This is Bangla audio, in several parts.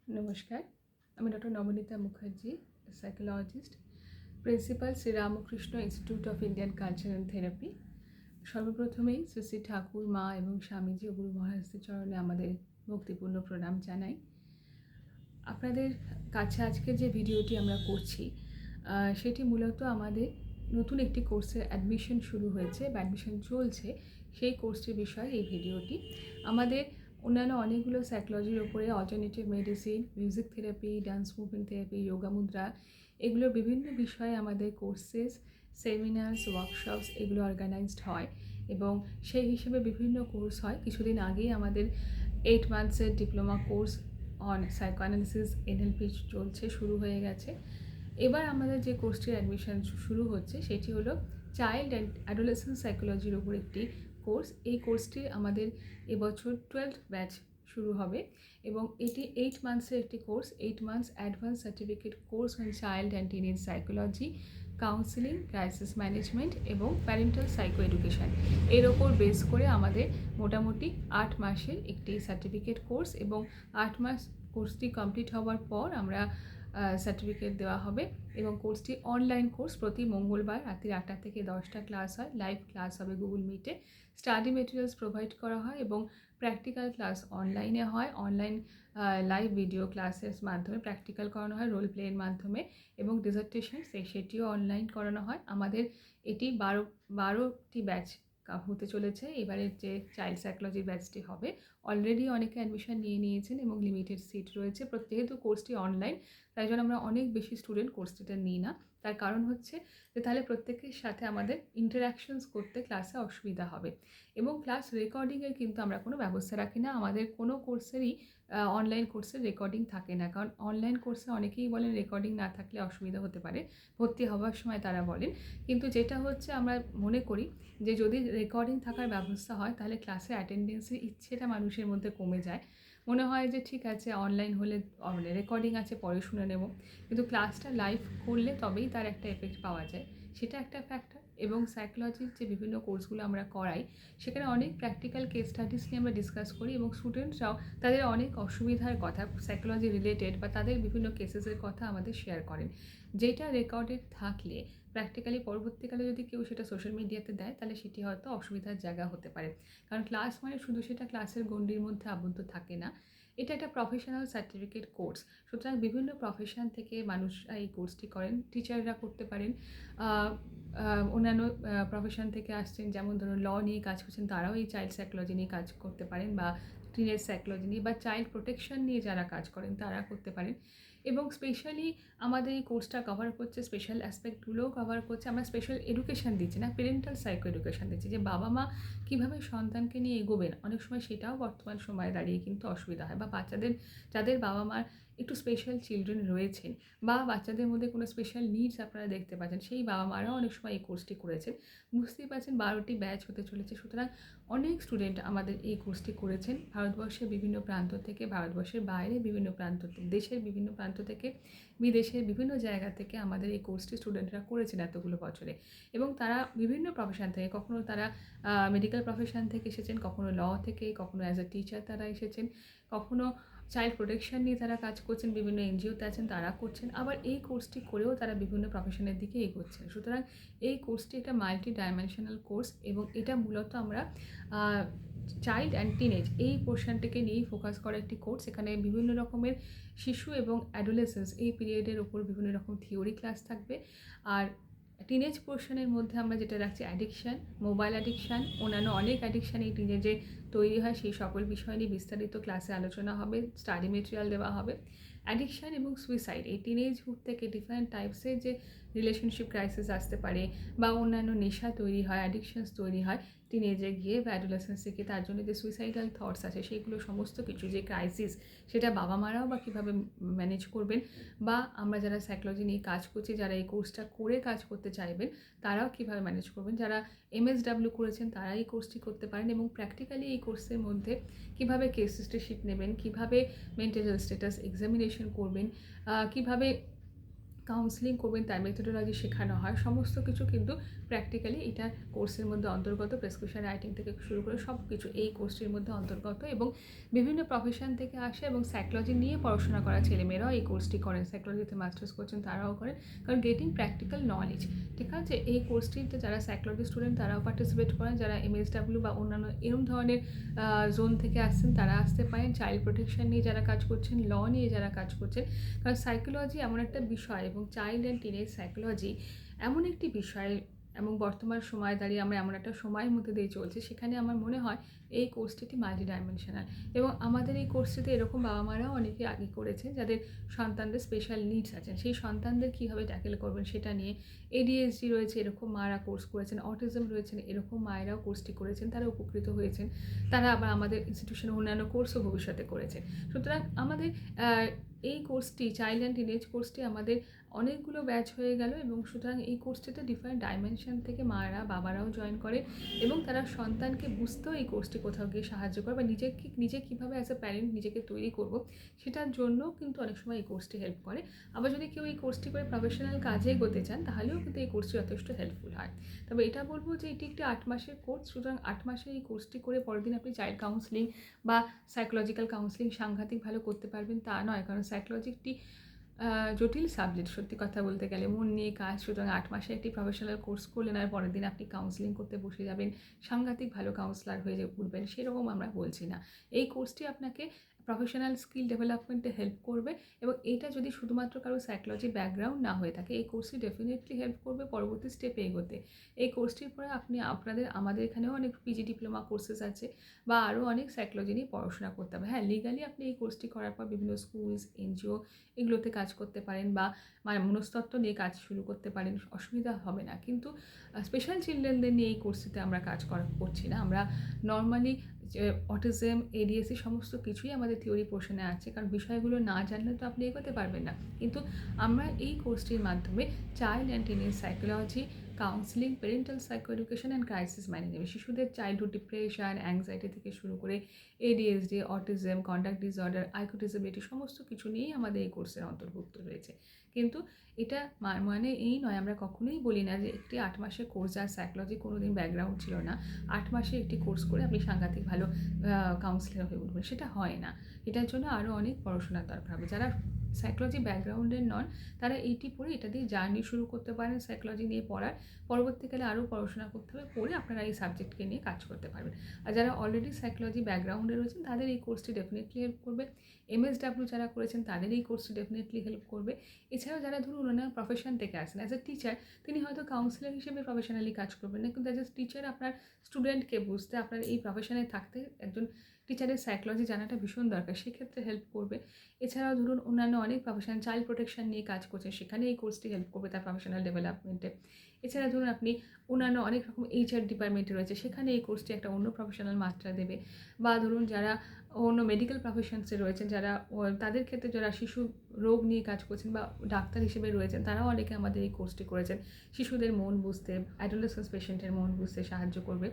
নমস্কার, আমি doctor Nabanita Mukherjee, psychologist, principal Shri Ramakrishna Institute of Indian Culture and Therapy. সর্বপ্রথমেই শ্রী শ্রী ঠাকুর, মা এবং স্বামীজি ও গুরু মহারাজদের চরণে আমাদের ভক্তিপূর্ণ প্রণাম জানাই। আপনাদের কাছে আজকে যে ভিডিওটি আমরা করছি সেটি মূলত আমাদের নতুন একটি কোর্সের অ্যাডমিশন শুরু হয়েছে বা অ্যাডমিশন চলছে, সেই কোর্সটির বিষয়ে এই ভিডিওটি। আমাদের অন্যান্য অনেকগুলো সাইকোলজির ওপরে alternative medicine, music therapy, dance movement therapy, yoga মুদ্রা, এগুলোর বিভিন্ন বিষয়ে আমাদের কোর্সেস, সেমিনার্স, ওয়ার্কশপস এগুলো অর্গানাইজড হয় এবং সেই হিসেবে বিভিন্ন কোর্স হয়। কিছুদিন আগেই আমাদের 8 মান্থসের diploma course on psychoanalysis NLP চলছে, শুরু হয়ে গেছে। এবার আমাদের যে কোর্সটির অ্যাডমিশন শুরু হচ্ছে সেটি হলো চাইল্ড অ্যান্ড অ্যাডোলেসেন্ট সাইকোলজির উপর একটি কোর্স। এই কোর্সটি আমাদের এবছর 12th ব্যাচ শুরু হবে এবং এটি 8 মান্থসের একটি course. 8 months advance certificate course on child and teenage psychology, counselling, crisis management এবং প্যারেন্টাল সাইকো এডুকেশন, এর ওপর বেস করে আমাদের মোটামুটি 8 মাসের একটি সার্টিফিকেট কোর্স এবং 8 মাস কোর্সটি কমপ্লিট হওয়ার পর আমরা সার্টিফিকেট দেওয়া হবে। এবং কোর্সটি অনলাইন কোর্স, প্রতি মঙ্গলবার রাত্রি 8টা থেকে 10টা ক্লাস হয়, লাইভ ক্লাস হবে গুগল মিটে, স্টাডি মেটেরিয়ালস প্রোভাইড করা হয় এবং প্র্যাকটিক্যাল ক্লাস অনলাইনে হয়। অনলাইন লাইভ ভিডিও ক্লাসের মাধ্যমে প্র্যাকটিক্যাল করানো হয় রোল প্লের মাধ্যমে এবং ডিসার্টেশন সেটিও অনলাইন করানো হয়। আমাদের এটি 12টি ব্যাচ হতে চলেছে। এবারের যে চাইল্ড সাইকোলজির ব্যাচটি হবে, অলরেডি অনেকে অ্যাডমিশন নিয়ে নিয়েছেন এবং লিমিটেড সিট রয়েছে। যেহেতু কোর্সটি অনলাইন, তাই জন্য আমরা অনেক বেশি স্টুডেন্ট কোর্সটিতে নিই না। তার কারণ হচ্ছে যে তাহলে প্রত্যেকের সাথে আমাদের ইন্টারাকশনস করতে ক্লাসে অসুবিধা হবে এবং ক্লাস রেকর্ডিংয়ের কিন্তু আমরা কোনো ব্যবস্থা রাখি না। আমাদের কোনো কোর্সেরই অনলাইন কোর্সের রেকর্ডিং থাকে না, কারণ অনলাইন কোর্সে অনেকেই বলেন রেকর্ডিং না থাকলে অসুবিধা হতে পারে, ভর্তি হওয়ার সময় তারা বলেন। কিন্তু যেটা হচ্ছে, আমরা মনে করি যে যদি রেকর্ডিং থাকার ব্যবস্থা হয় তাহলে ক্লাসে অ্যাটেন্ডেন্সের ইচ্ছেটা মানুষের মধ্যে কমে যায়। মনে হয় যে ঠিক আছে, অনলাইন হলে রেকর্ডিং আছে, পরে শুনে নেব, কিন্তু ক্লাসটা লাইভ করলে তবেই তার একটা এফেক্ট পাওয়া যায়, সেটা একটা ফ্যাক্টর। এবং সাইকোলজির যে বিভিন্ন কোর্সগুলো আমরা করাই, সেখানে অনেক প্র্যাকটিক্যাল কেস স্টাডিজ নিয়ে আমরা ডিসকাস করি এবং স্টুডেন্টরাও তাদের অনেক অসুবিধার কথা, সাইকোলজি রিলেটেড বা তাদের বিভিন্ন কেসেসের কথা আমাদের শেয়ার করেন, যেটা রেকর্ডেড থাকলে প্র্যাকটিক্যালি পরবর্তীকালে যদি কেউ সেটা সোশ্যাল মিডিয়াতে দেয় তাহলে সেটি হয়তো অসুবিধার জায়গা হতে পারে। কারণ ক্লাস মানে শুধু সেটা ক্লাসের গণ্ডির মধ্যে আবদ্ধ থাকে না, এটা একটা প্রফেশনাল সার্টিফিকেট কোর্স। সুতরাং বিভিন্ন প্রফেশন থেকে মানুষরা এই কোর্সটি করেন, টিচাররা করতে পারেন, অন্যান্য প্রফেশন থেকে আসছেন, যেমন ধরুন ল নিয়ে কাজ করছেন তারাও এই চাইল্ড সাইকোলজি নিয়ে কাজ করতে পারেন, বা টিনেজ সাইকোলজি নিয়ে বা চাইল্ড প্রোটেকশন নিয়ে যারা কাজ করেন তারা করতে পারেন। এবং স্পেশালি আমাদের এই কোর্সটা কভার করছে, স্পেশাল অ্যাসপেক্টগুলোও কভার করছে। আমরা স্পেশাল এডুকেশন দিচ্ছি না, প্যারেন্টাল সাইকো এডুকেশন দিচ্ছি, যে বাবা মা কীভাবে সন্তানকে নিয়ে এগোবেন। অনেক সময় সেটাও বর্তমান সময়ে দাঁড়িয়ে কিন্তু অসুবিধা হয়, বা বাচ্চাদের, যাদের বাবা মার একটু স্পেশাল চিলড্রেন রয়েছেন বা বাচ্চাদের মধ্যে কোনো স্পেশাল নিডস আপনারা দেখতে পাচ্ছেন, সেই বাবা মারাও অনেক সময় এই কোর্সটি করেছেন। বুঝতেই পারছেন 12টি ব্যাচ হতে চলেছে, সুতরাং অনেক স্টুডেন্ট আমাদের এই কোর্সটি করেছেন ভারতবর্ষের বিভিন্ন প্রান্ত থেকে, ভারতবর্ষের বাইরে বিভিন্ন প্রান্ত, দেশের বিভিন্ন প্রান্ত থেকে, বিদেশের বিভিন্ন জায়গা থেকে আমাদের এই কোর্সটি স্টুডেন্টরা করেছেন এতগুলো বছরে। এবং তারা বিভিন্ন প্রফেশন থেকে, কখনো তারা মেডিকেল প্রফেশন থেকে এসেছেন, কখনো ল থেকে, কখনো অ্যাজ আ টিচার তারা এসেছেন, কখনো চাইল্ড প্রোটেকশন নিয়ে তারা কাজ করছেন, বিভিন্ন এনজিওতে আছেন তারা করছেন, আবার এই কোর্সটি করেও তারা বিভিন্ন প্রফেশনের দিকে এগোচ্ছেন। সুতরাং এই কোর্সটি একটা মাল্টি ডাইমেনশনাল কোর্স এবং এটা মূলত আমরা চাইল্ড অ্যান্ড টিনেজ এই পোর্শনটিকে নিয়েই ফোকাস করা একটি কোর্স। এখানে বিভিন্ন রকমের শিশু এবং অ্যাডোলেসেন্স এই পিরিয়ডের ওপর বিভিন্ন রকম থিওরি ক্লাস থাকবে। আর টিনেজ পোর্শনের মধ্যে আমরা যেটা রাখছি অ্যাডিকশান, মোবাইল অ্যাডিকশান, অন্যান্য অনেক অ্যাডিকশান এই টিনেজে তৈরি হয়, সেই সকল বিষয় নিয়ে বিস্তারিত ক্লাসে আলোচনা হবে, স্টাডি মেটেরিয়াল দেওয়া হবে। অ্যাডিকশান এবং সুইসাইড, এই টিনেজহুড থেকে ডিফারেন্ট টাইপসের যে রিলেশনশিপ ক্রাইসিস আসতে পারে বা অন্যান্য নেশা তৈরি হয়, অ্যাডিকশানস তৈরি হয় টিনেজে গিয়ে বা অ্যাডোলেসেন্সে গিয়ে, তার জন্য যে সুইসাইডাল থটস আছে সেইগুলো সমস্ত কিছু যে ক্রাইসিস, সেটা বাবা মারাও বা কীভাবে ম্যানেজ করবেন, বা আমরা যারা সাইকোলজি নিয়ে কাজ করছি, যারা এই কোর্সটা করে কাজ করতে চাইবেন তারাও কীভাবে ম্যানেজ করবেন, যারা MSW করেছেন তারা এই কোর্সটি করতে পারেন। এবং প্র্যাকটিক্যালি এই কোর্সের মধ্যে কীভাবে কেস হিস্ট্রি নেবেন, কীভাবে মেন্টাল স্ট্যাটাস এক্সামিনেশন করবেন, কীভাবে কাউন্সিলিং করবেন, তার মেথোডোলজি শেখানো হয়, সমস্ত কিছু কিন্তু প্র্যাকটিক্যালি এটার কোর্সের মধ্যে অন্তর্গত। প্রেসক্রিপশন রাইটিং থেকে শুরু করে সব কিছু এই কোর্সটির মধ্যে অন্তর্গত, এবং বিভিন্ন প্রফেশন থেকে আসে এবং সাইকোলজি নিয়ে পড়াশোনা করা ছেলেমেয়েরাও এই কোর্সটি করেন, সাইকোলজিতে মাস্টার্স করছেন তারাও করেন, কারণ গেটিং প্র্যাকটিক্যাল নলেজ। ঠিক আছে, এই কোর্সটিতে যারা সাইকোলজি স্টুডেন্ট তারাও পার্টিসিপেট করেন, যারা MSW বা অন্যান্য এরম ধরনের জোন থেকে আসছেন তারা আসতে পারেন, চাইল্ড প্রোটেকশন নিয়ে যারা কাজ করছেন, ল নিয়ে যারা কাজ করছেন। কারণ সাইকোলজি এমন একটা বিষয় এবং চাইল্ড অ্যান্ড টিনেজ সাইকোলজি এমন একটি বিষয়, এবং বর্তমান সময় দাঁড়িয়ে আমরা এমন একটা সময়ের মধ্যে দিয়ে চলছে, সেখানে আমার মনে হয় এই কোর্সটি মাল্টি ডাইমেনশনাল। এবং আমাদের এই কোর্সটিতে এরকম বাবা মারাও অনেকে আগে করেছেন যাদের সন্তানদের স্পেশাল নিডস আছেন, সেই সন্তানদের কীভাবে ট্যাকেল করবেন সেটা নিয়ে। ADHD রয়েছে এরকম মারা কোর্স করেছেন, অটিজম রয়েছেন এরকম মায়েরাও কোর্সটি করেছেন, তারা উপকৃত হয়েছেন, তারা আবার আমাদের ইনস্টিটিউশনে অন্যান্য কোর্সও ভবিষ্যতে করেছেন। সুতরাং আমাদের এই কোর্সটি, চাইল্ড অ্যান্ড টিনেজ কোর্সটি আমাদের অনেকগুলো ব্যাচ হয়ে গেল, এবং সুতরাং এই কোর্সটিতে ডিফারেন্ট ডাইমেনশন থেকে মায়েরা বাবারাও জয়েন করে, এবং তারা সন্তানকে বুঝতেও এই কোর্সটি কোথাও গিয়ে সাহায্য করে, বা নিজে কীভাবে অ্যাজ এ প্যারেন্ট নিজেকে তৈরি করব সেটার জন্য কিন্তু অনেক সময় এই কোর্সটি হেল্প করে। আবার যদি কেউ এই কোর্সটি করে প্রফেশনাল কাজে এগোতে চান তাহলেও কিন্তু এই কোর্সটি যথেষ্ট হেল্পফুল হয়। তবে এটা বলবো যে এটি একটি 8 মাসের কোর্স, সুতরাং 8 মাসে এই কোর্সটি করে পরের দিন আপনি চাইল্ড কাউন্সিলিং বা সাইকোলজিক্যাল কাউন্সিলিং সাংঘাতিক ভালো করতে পারবেন তা নয়, কারণ সাইকোলজি একটি জটিল সাবজেক্ট সত্যি কথা বলতে গেলে, মন নিয়ে কাজ। সুতরাং 8 মাসে একটি প্রফেশনাল কোর্স করলেন আর পরের দিন আপনি কাউন্সিলিং করতে বসে যাবেন, সাংঘাতিক ভালো কাউন্সিলার হয়ে উঠবেন, সেরকম আমরা বলছি না। এই কোর্সটি আপনাকে প্রফেশনাল স্কিল ডেভেলপমেন্টে হেল্প করবে, এবং এটা যদি শুধুমাত্র কারো সাইকোলজি ব্যাকগ্রাউন্ড না হয়ে থাকে, এই কোর্সটি ডেফিনেটলি হেল্প করবে পরবর্তী স্টেপে এগোতে। এই কোর্সটির পরে আমাদের এখানেও অনেক PG ডিপ্লোমা কোর্সেস আছে, বা আরও অনেক সাইকোলজি নিয়ে পড়াশোনা করতে হবে। হ্যাঁ, লিগালি আপনি এই কোর্সটি করার পর বিভিন্ন স্কুলস, NGO এগুলোতে কাজ করতে পারেন, বা মনস্তত্ত্ব নিয়ে কাজ শুরু করতে পারেন, অসুবিধা হবে না। কিন্তু স্পেশাল চিলড্রেনদের নিয়ে এই কোর্সটিতে আমরা কাজ করছি না। আমরা নর্মালি অটিজম, ADHD সমস্ত কিছুই আমাদের থিওরি পোর্শনে আছে, কারণ বিষয়গুলো না জানলে তো আপনি এগোতে পারবেন না। কিন্তু আমরা এই কোর্সটির মাধ্যমে child and teenage psychology, counselling, parental psycho education and crisis management, শিশুদের চাইল্ডহুড ডিপ্রেশন, অ্যাংজাইটি থেকে শুরু করে ADHD, autism, conduct disorder, IQ disability সমস্ত কিছু নিয়েই আমাদের এই কোর্সের অন্তর্ভুক্ত রয়েছে। কিন্তু এটা মানে এই নয়, আমরা কখনোই বলি না যে একটি 8 মাসের কোর্স, যার সাইকোলজি কোনো দিন ব্যাকগ্রাউন্ড ছিল না, 8 মাসে একটি কোর্স করে আপনি সাংঘাতিক ভালো কাউন্সিলর হয়ে উঠবেন, সেটা হয় না। এটার জন্য আরও অনেক পড়াশোনার দরকার হবে। যারা সাইকোলজি ব্যাকগ্রাউন্ডের নন তারা এইটি পড়ে এটা দিয়ে জার্নি শুরু করতে পারেন সাইকোলজি নিয়ে পড়ার, পরবর্তীকালে আরও পড়াশোনা করতে হবে, পড়ে আপনারা এই সাবজেক্টকে নিয়ে কাজ করতে পারবেন। আর যারা অলরেডি সাইকোলজি ব্যাকগ্রাউন্ডে রয়েছেন তাদের এই কোর্সটি ডেফিনেটলি হেল্প করবে। MSW যারা করেছেন তাদের এই কোর্সটি ডেফিনেটলি হেল্প করবে। এছাড়াও যারা ধরুন অন্য প্রফেশন থেকে আসেন, অ্যাজ এ টিচার তিনি হয়তো কাউন্সিলর হিসেবে প্রফেশনালি কাজ করবেন না, কিন্তু অ্যাজ এ টিচার আপনার স্টুডেন্টকে বুঝতে, আপনার এই প্রফেশনে থাকতে একজন টিচারের সাইকোলজি জানাটা ভীষণ দরকার, সেক্ষেত্রে হেল্প করবে। এছাড়াও ধরুন অন্যান্য অনেক প্রফেশন, চাইল্ড প্রোটেকশন নিয়ে কাজ করছে, সেখানে এই কোর্সটি হেল্প করবে তার প্রফেশনাল ডেভেলপমেন্টে। এছাড়া ধরুন আপনি অন্যান্য অনেক রকম HR ডিপার্টমেন্টে রয়েছে, সেখানে এই কোর্সটি একটা অন্য প্রফেশনাল মাত্রা দেবে। বা ধরুন যারা অন্য মেডিকেল প্রফেশনসে রয়েছেন, যারা তাদের ক্ষেত্রে যারা শিশু রোগ নিয়ে কাজ করছেন বা ডাক্তার হিসেবে রয়েছেন, তারাও অনেকে আমাদের এই কোর্সটি করেছেন। শিশুদের মন বুঝতে, অ্যাডোলেসেন্স পেশেন্টের মন বুঝতে সাহায্য করবে।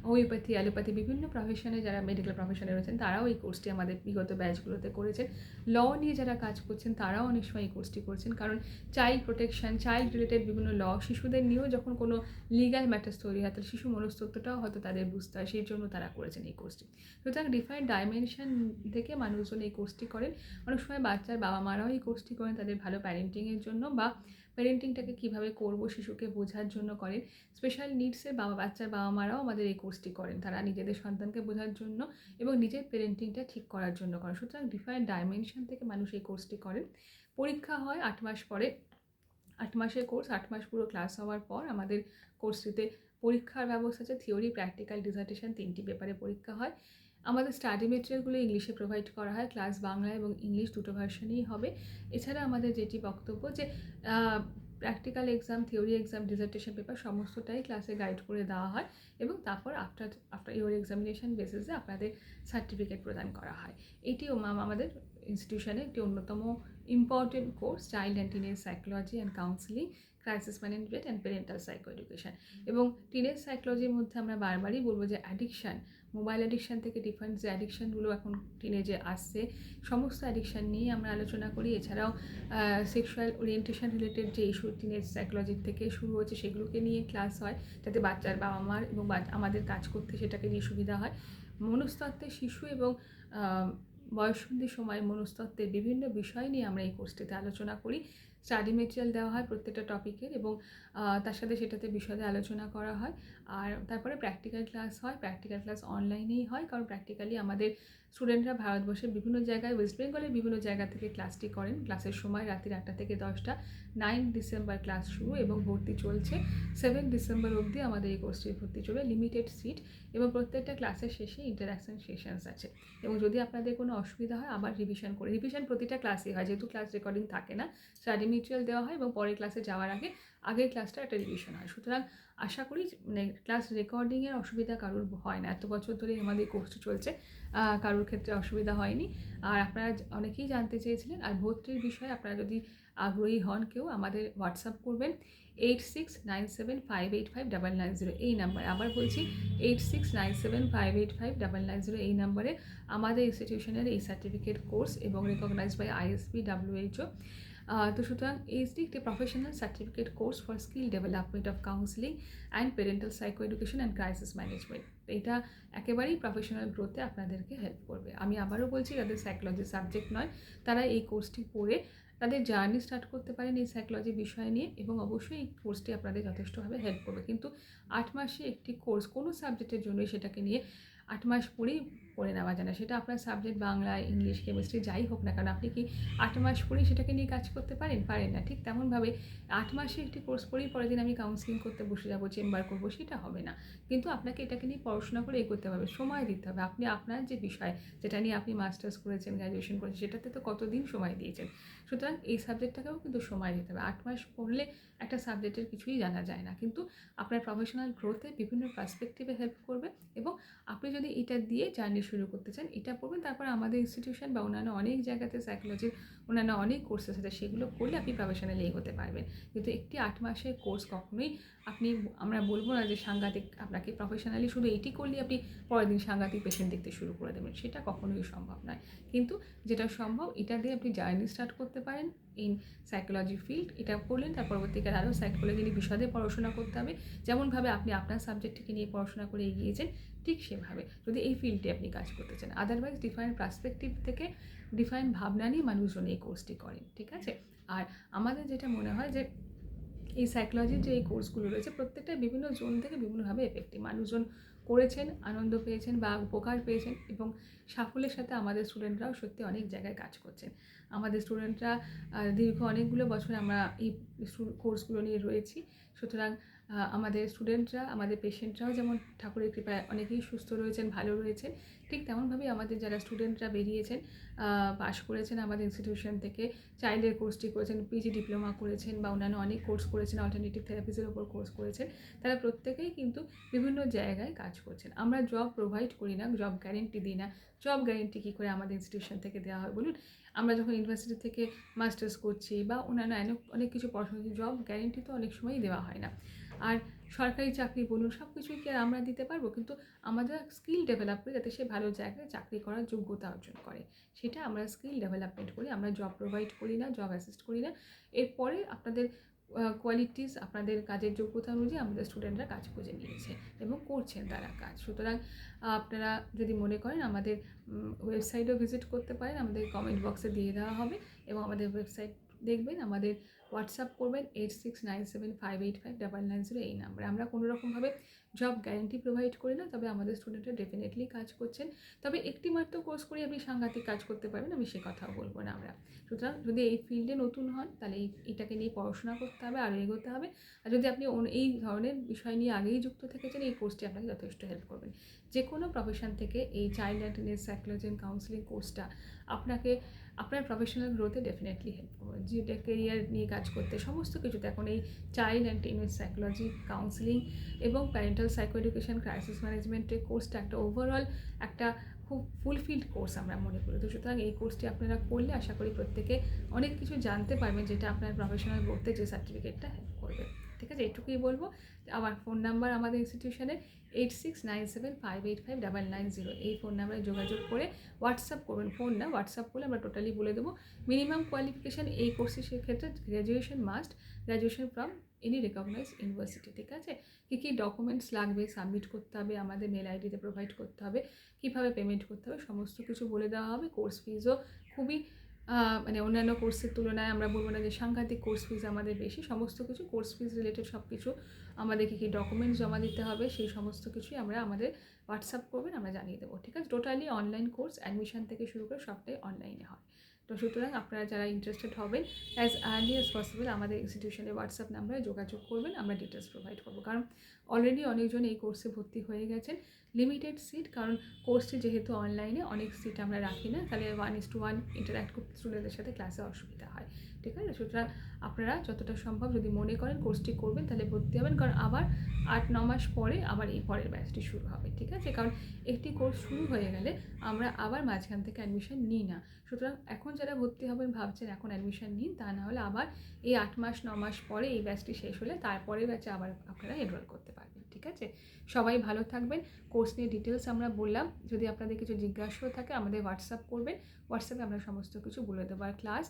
হোমিওপ্যাথি, অ্যালোপ্যাথি বিভিন্ন প্রফেশনে যারা মেডিকেল প্রফেশনে রয়েছেন তারাও এই কোর্সটি আমাদের বিগত ব্যাচগুলোতে করেছেন। ল নিয়ে যারা কাজ করছেন তারাও অনেক সময় এই কোর্সটি করছেন, কারণ চাইল্ড প্রোটেকশন, চাইল্ড রিলেটেড বিভিন্ন ল, শিশুদের নিয়েও যখন কোনো লিগ্যাল ম্যাটার্স তৈরি হয় তাহলে শিশু মনস্তত্ত্বটাও হয়তো তাদের বুঝতে হয়, সেই জন্য তারা করেছেন এই কোর্সটি। সুতরাং ডিফারেন্ট ডাইমেনশন থেকে মানুষজন এই কোর্সটি করেন। অনেক সময় বাচ্চার বাবা মারাও এই কোর্সটি করেন তাদের ভালো প্যারেন্টিংয়ের জন্য, বা প্যারেন্টিংটাকে কীভাবে করবো শিশুকে বোঝার জন্য করেন। স্পেশাল নিডসের বাচ্চার বাবা মারাও আমাদের এই কোর্সটি করেন, তারা নিজেদের সন্তানকে বোঝার জন্য এবং নিজের প্যারেন্টিংটা ঠিক করার জন্য করেন। সুতরাং ডিফারেন্ট ডাইমেনশন থেকে মানুষ এই কোর্সটি করেন। পরীক্ষা হয় 8 মাস পরে, 8 মাসের কোর্স, 8 মাস পুরো ক্লাস হওয়ার পর আমাদের কোর্সটিতে পরীক্ষার ব্যবস্থা আছে। থিওরি, প্র্যাকটিক্যাল, ডিসার্টেশন 3টি পেপারে পরীক্ষা হয়। আমাদের স্টাডি মেটেরিয়ালগুলো ইংলিশে প্রোভাইড করা হয়, ক্লাস বাংলা এবং ইংলিশ দুটো ভার্সনেই হবে। এছাড়া আমাদের যেটি বক্তব্য যে practical exam, theory exam, dissertation paper সমস্তটাই ক্লাসে গাইড করে দেওয়া হয়, এবং তারপর আফটার ইউর এক্সামিনেশন বেসিসে আপনাদের সার্টিফিকেট প্রদান করা হয়। এটিও আমাদের ইনস্টিটিউশনে একটি অন্যতম important course, child and teenage psychology and counselling, crisis management and parental psycho education. এবং টিনেজ সাইকোলজির মধ্যে আমরা বারবারই বলবো যে অ্যাডিকশান মোবাইল অ্যাডিকশান থেকে ডিফারেন্ট যে অ্যাডিকশানগুলো এখন টিনেজে আসছে, সমস্ত অ্যাডিকশান নিয়ে আমরা আলোচনা করি। এছাড়াও সেক্সুয়াল ওরিয়েন্টেশন রিলেটেড যে ইস্যু টিনেজ সাইকোলজি থেকে শুরু হয়েছে সেগুলোকে নিয়ে ক্লাস হয়, যাতে বাচ্চার বাবা মার এবং আমাদের কাজ করতে সেটাকে নিয়ে সুবিধা হয়। মনস্তত্ত্বের শিশু এবং বয়ঃসন্ধি সময় মনস্তত্ত্বের বিভিন্ন বিষয় নিয়ে আমরা এই কোর্সটিতে আলোচনা করি। স্টাডি মেটেরিয়াল দেওয়া হয় প্রত্যেকটা টপিকের, এবং তার সাথে সেটাতে বিশদে আলোচনা করা হয়। আর তারপরে প্র্যাকটিক্যাল ক্লাস হয়। প্র্যাকটিক্যাল ক্লাস অনলাইনেই হয়, কারণ প্র্যাকটিক্যালি আমাদের স্টুডেন্টরা ভারতবর্ষের বিভিন্ন জায়গায়, ওয়েস্ট বেঙ্গলের বিভিন্ন জায়গা থেকে ক্লাসটি করেন। ক্লাসের সময় রাত্রি 8টা থেকে 10টা। 9 ডিসেম্বর ক্লাস শুরু এবং ভর্তি চলছে। 7 ডিসেম্বর অবধি আমাদের এই কোর্সটির ভর্তি চলবে, লিমিটেড সিট, এবং প্রত্যেকটা ক্লাসের শেষে ইন্টারাকশন সেশনস আছে। এবং যদি আপনাদের কোনো অসুবিধা হয় আবার রিভিশন রিভিশন প্রতিটা ক্লাসই হয়, যেহেতু ক্লাস রেকর্ডিং থাকে না। স্টাডি মেটেরিয়াল দেওয়া হয় এবং পরের ক্লাসে যাওয়ার আগে আগের ক্লাসটা একটা রিভিশন হয়। সুতরাং আশা করি ক্লাস রেকর্ডিংয়ের অসুবিধা কারোর হয় না। এত বছর ধরে আমাদের কোর্সটি চলছে, কারোর ক্ষেত্রে অসুবিধা হয়নি। আর আপনারা অনেকেই জানতে চেয়েছিলেন। আর ভর্তির বিষয়ে আপনারা যদি আগ্রহী হন কেউ, আমাদের হোয়াটসঅ্যাপ করবেন 8697585990 এই নাম্বার। আবার বলছি 8697585990 এই নাম্বারে আমাদের ইনস্টিটিউশনের এই সার্টিফিকেট কোর্স এবং রেকগনাইজড বাই ISB WHO। তো সুতরাং এইচডি একটি professional certificate course for skill development of counselling and parental psycho education and crisis management. এটা একেবারেই প্রফেশনাল গ্রোথে আপনাদেরকে হেল্প করবে। আমি আবারও বলছি, যাদের সাইকোলজি সাবজেক্ট নয় তারা এই কোর্সটি পড়ে তাদের জার্নি স্টার্ট করতে পারেন এই সাইকোলজি বিষয় নিয়ে, এবং অবশ্যই এই কোর্সটি আপনাদের যথেষ্টভাবে হেল্প করবে। কিন্তু 8 মাসে একটি কোর্স কোনো সাবজেক্টের জন্যই সেটাকে নিয়ে 8 মাস পরেই পড়ে নেওয়া যায় না। সেটা আপনার সাবজেক্ট বাংলা, ইংলিশ, কেমিস্ট্রি যাই হোক না কেন, আপনি কি 8 মাস পরেই সেটাকে নিয়ে কাজ করতে পারেন? পারেন না। ঠিক তেমনভাবে 8 মাসে একটি কোর্স পড়েই পরের দিন আমি কাউন্সিলিং করতে বসে যাবো, চেম্বার করবো, সেটা হবে না। কিন্তু আপনাকে এটাকে নিয়ে পড়াশোনা করে এগোতে হবে, সময় দিতে হবে। আপনি আপনার যে বিষয়, যেটা নিয়ে আপনি মাস্টার্স করেছেন, গ্র্যাজুয়েশন করেছেন, সেটাতে তো কতদিন সময় দিয়েছেন। সুতরাং এই সাবজেক্টটাকেও কিন্তু সময় দিতে হবে। 8 মাস পড়লে একটা সাবজেক্টের কিছুই জানা যায় না, কিন্তু আপনার প্রফেশনাল গ্রোথে বিভিন্ন পার্সপেক্টিভে হেল্প করবে। এবং আপনি যদি এটা দিয়ে জার্নি শুরু করতে চান, এটা পড়বেন, তারপর আমাদের ইনস্টিটিউশন বা অন্যান্য অনেক জায়গাতে সাইকোলজির অন্যান্য অনেক কোর্সেস আছে, সেগুলো করলে আপনি প্রফেশনালি এগোতে পারবেন। কিন্তু একটি 8 মাসের কোর্স কখনোই আমরা বলবো না যে সাংঘাতিক, আপনাকে প্রফেশনালি শুধু এটি করলে আপনি পরের দিন সাংঘাতিক পেশেন্ট দেখতে শুরু করে দেবেন, সেটা কখনোই সম্ভব নয়। কিন্তু যেটা সম্ভব, এটা দিয়ে আপনি জার্নি স্টার্ট করতে পারেন ইন সাইকোলজি ফিল্ড। এটা করলেন, তার পরবর্তীকালে আরও সাইকোলজি নিয়ে বিশদে পড়াশোনা করতে হবে। যেমনভাবে আপনি আপনার সাবজেক্টটিকে নিয়ে পড়াশোনা করে এগিয়েছেন, ঠিক সেভাবে যদি এই ফিল্ডে আপনি কাজ করতে চান। আদারওয়াইজ ডিফারেন্ট পার্সপেক্টিভ থেকে, ডিফারেন্ট ভাবনা নিয়ে মানুষজন এই কোর্সটি করেন, ঠিক আছে? আর আমাদের যেটা মনে হয় যে এই সাইকোলজির যে এই কোর্সগুলো রয়েছে, প্রত্যেকটা বিভিন্ন জোন থেকে বিভিন্নভাবে এফেক্টিভ। মানুষজন করেছেন, আনন্দ পেয়েছেন বা উপকার পেয়েছেন, এবং সাফল্যের সাথে আমাদের স্টুডেন্টরাও সত্যি অনেক জায়গায় কাজ করছেন। আমাদের স্টুডেন্টরা দীর্ঘ অনেকগুলো বছর আমরা এই কোর্সগুলো নিয়ে রয়েছি। সুতরাং আমাদের স্টুডেন্টরা, আমাদের পেশেন্টরাও যেমন ঠাকুরের কৃপায় অনেকেই সুস্থ রয়েছেন, ভালো রয়েছেন, ঠিক তেমনভাবেই আমাদের যারা স্টুডেন্টরা বেরিয়েছেন, পাশ করেছেন আমাদের ইনস্টিটিউশন থেকে, চাইল্ডের কোর্সটি করেছেন, পিজি ডিপ্লোমা করেছেন, বা অন্যান্য অনেক কোর্স করেছেন, অল্টারনেটিভ থেরাপিসের ওপর কোর্স করেছেন, তারা প্রত্যেকেই কিন্তু বিভিন্ন জায়গায় কাজ করছেন। আমরা জব প্রোভাইড করি না, জব গ্যারেন্টি দিই না। জব গ্যারেন্টি কী করে আমাদের ইনস্টিটিউশন থেকে দেওয়া হয় বলুন? আমরা যখন ইউনিভার্সিটি থেকে মাস্টার্স করছি বা অন্যান্য অনেক কিছু পড়াশোনা, জব গ্যারেন্টি তো অনেক সময়ই দেওয়া হয় না। আর সরকারি চাকরি বলুন, সব কিছুই কি আর আমরা দিতে পারবো? কিন্তু আমাদের স্কিল ডেভেলপ করে যাতে সে ভালো জায়গায় চাকরি করার যোগ্যতা অর্জন করে, সেটা আমরা স্কিল ডেভেলপমেন্ট করি। আমরা জব প্রোভাইড করি না, জব অ্যাসিস্ট করি না। এরপরে আপনাদের কোয়ালিটিস, আপনাদের কাজের যোগ্যতা অনুযায়ী আমাদের স্টুডেন্টরা কাজ খুঁজে নিয়েছে এবং করছেন তারা কাজ। সুতরাং আপনারা যদি মনে করেন, আমাদের ওয়েবসাইটও ভিজিট করতে পারেন, আমাদের কমেন্ট বক্সে দিয়ে দেওয়া হবে, এবং আমাদের ওয়েবসাইট দেখবেন, আমাদের হোয়াটসঅ্যাপ করবেন 8697585990 এই নাম্বারে। আমরা কোনো রকমভাবে জব গ্যারেন্টি প্রোভাইড করি না, তবে আমাদের স্টুডেন্টরা ডেফিনেটলি কাজ করছেন। তবে একটি মাত্র কোর্স করে আপনি সাংঘাতিক কাজ করতে পারবেন, আমি সে কথাও বলবো না আমরা। সুতরাং যদি এই ফিল্ডে নতুন হন, তাহলে এটাকে নিয়ে পড়াশোনা করতে হবে, আরও এগোতে হবে। আর যদি আপনি এই ধরনের বিষয় নিয়ে আগেই যুক্ত থেকেছেন, এই কোর্সটি আপনাকে যথেষ্ট হেল্প করবেন। যে কোনো প্রফেশন থেকে এই child and teenage psychology and counselling কোর্সটা আপনাকে আপনার প্রফেশনাল গ্রোথে ডেফিনেটলি হেল্প করবে। যেটা কেরিয়ার নিয়ে কাজ করতে, সমস্ত কিছুতে এখন এই child and teenage psychology, counselling এবং প্যারেন্টাল সাইকো এডুকেশন, ক্রাইসিস ম্যানেজমেন্টের কোর্সটা একটা ওভারঅল একটা খুব ফুলফিলড কোর্স আমরা মনে করি। তো সুতরাং এই কোর্সটি আপনারা করলে আশা করি প্রত্যেকে অনেক কিছু জানতে পারবেন, যেটা আপনার প্রফেশনাল গ্রোথে যে সার্টিফিকেটটা হেল্প করবে। ঠিক আছে, এটুকুই বলবো। আমার ফোন নাম্বার আমাদের ইনস্টিটিউশনের 869758559990, এই ফোন নাম্বারে যোগাযোগ করে হোয়াটসঅ্যাপ করবেন, ফোন না হোয়াটসঅ্যাপ করলে আমরা টোটালি বলে দেবো। মিনিমাম কোয়ালিফিকেশান এই কোর্সের ক্ষেত্রে graduation must, graduation from any recognise university. ঠিক আছে, কী কী ডকুমেন্টস লাগবে সাবমিট করতে হবে, আমাদের মেল আইডিতে প্রোভাইড করতে হবে, কীভাবে পেমেন্ট করতে হবে, সমস্ত কিছু বলে দেওয়া হবে। কোর্স ফিজও খুবই মানে অন্যান্য কোর্সের তুলনায় আমরা বলবো না যে সাংঘাতিক কোর্স ফিজ আমাদের বেশি, সমস্ত কিছু কোর্স ফিজ রিলেটেড সব কিছু আমাদের কী কী ডকুমেন্টস জমা দিতে হবে সেই সমস্ত কিছুই আমরা আমাদের হোয়াটসঅ্যাপ করবেন, আমরা জানিয়ে দেবো। ঠিক আছে, টোটালি অনলাইন কোর্স, অ্যাডমিশন থেকে শুরু করে সবটাই অনলাইনে হয়। তো সুতরাং আপনারা যারা ইন্টারেস্টেড হবেন অ্যাজ আর্লি অ্যাজ পসিবল আমাদের ইনস্টিটিউশনের হোয়াটসঅ্যাপ নাম্বারে যোগাযোগ করবেন, আমরা ডিটেলস প্রোভাইড করবো। কারণ অলরেডি অনেকজন এই কোর্সে ভর্তি হয়ে গেছেন, লিমিটেড সিট, কারণ কোর্সটি যেহেতু অনলাইনে অনেক সিট আমরা রাখি না, তাহলে 1:1 ইন্টারাক্ট করতে স্টুডেন্টদের সাথে ক্লাসে অসুবিধা হয়। ঠিক আছে, সুতরাং আপনারা যতটা সম্ভব যদি মনে করেন কোর্সটি করবেন তাহলে ভর্তি হবেন, কারণ আবার 8-9 মাস পরে আবার এই পরের ব্যাচটি শুরু হবে। ঠিক আছে, কারণ একটি কোর্স শুরু হয়ে গেলে আমরা আবার মাঝখান থেকে অ্যাডমিশন নিই না। সুতরাং এখন যারা ভর্তি হবেন ভাবছেন এখন অ্যাডমিশন নিন, তা না হলে আবার এই 8 মাস 9 মাস পরে এই ব্যাচটি শেষ হলে তারপরের ব্যাচে আবার আপনারা এনরোল করতে পারবেন। ঠিক আছে, সবাই ভালো থাকবেন। কোর্স নিয়ে ডিটেলস আমরা বললাম, যদি আপনাদের কিছু জিজ্ঞাসাও থাকে আমাদের হোয়াটসঅ্যাপ করবেন, হোয়াটসঅ্যাপে আমরা সমস্ত কিছু বলে দেবো। আর ক্লাস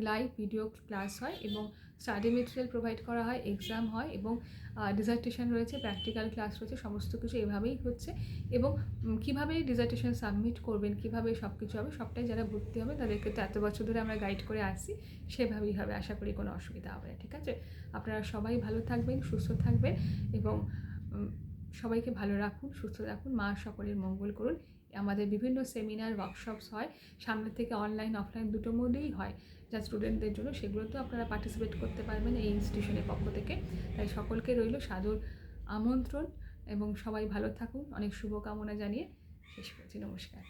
লাইভ ভিডিও ক্লাস হয় এবং স্টাডি মেটেরিয়াল প্রোভাইড করা হয়, এক্সাম হয় এবং ডিজার্টেশন রয়েছে, প্র্যাকটিক্যাল ক্লাস রয়েছে, সমস্ত কিছু এভাবেই হচ্ছে। এবং কীভাবে ডিজার্টেশন সাবমিট করবেন, কীভাবে সব কিছু হবে সবটাই যারা ভর্তি হবে তাদেরকে তো এত বছর ধরে আমরা গাইড করে আসছি, সেভাবেই হবে, আশা করি কোনো অসুবিধা হবে না। ঠিক আছে, আপনারা সবাই ভালো থাকবেন, সুস্থ থাকবেন এবং সবাইকে ভালো রাখুন, সুস্থ রাখুন, মা সকলের মঙ্গল করুন। আমাদের বিভিন্ন সেমিনার ওয়ার্কশপস হয়, সামনে থেকে অনলাইন অফলাইন দুটোর মধ্যেই হয় যা স্টুডেন্টদের জন্য, সেগুলোতেও আপনারা পার্টিসিপেট করতে পারবেন এই ইনস্টিটিউশনের পক্ষ থেকে। তাই সকলকে রইল সাদর আমন্ত্রণ এবং সবাই ভালো থাকুন, অনেক শুভকামনা জানিয়ে শেষ করছি। নমস্কার।